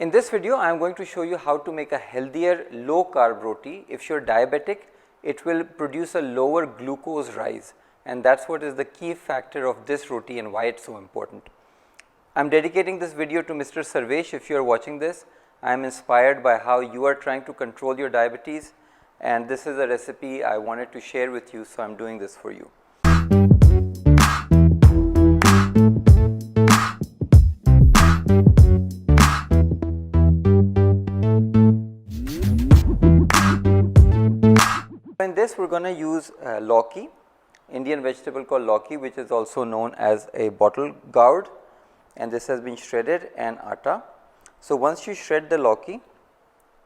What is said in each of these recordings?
In this video, I am going to show you how to make a healthier low carb roti. If you are diabetic, it will produce a lower glucose rise, and that's what is the key factor of this roti and why it's so important. I am dedicating this video to Mr. Sarvesh. If you are watching this, I am inspired by how you are trying to control your diabetes, and this is a recipe I wanted to share with you, so I am doing this for you. In this, we are going to use lauki, Indian vegetable called lauki, which is also known as a bottle gourd, and this has been shredded, and atta. So, once you shred the lauki,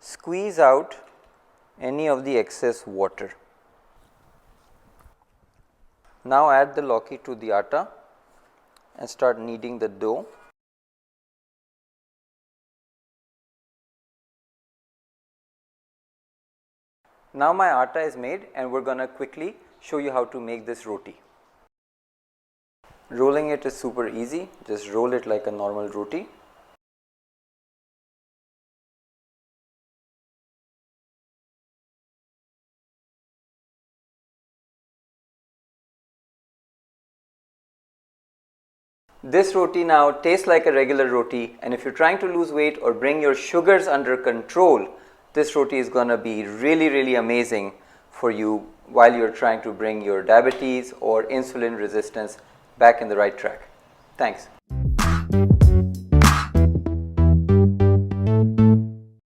squeeze out any of the excess water. Now, add the lauki to the atta and start kneading the dough. Now, my atta is made, and we are going to quickly show you how to make this roti. Rolling it is super easy, just roll it like a normal roti. This roti now tastes like a regular roti, and if you are trying to lose weight or bring your sugars under control, this roti is going to be really amazing for you while you are trying to bring your diabetes or insulin resistance back in the right track. Thanks.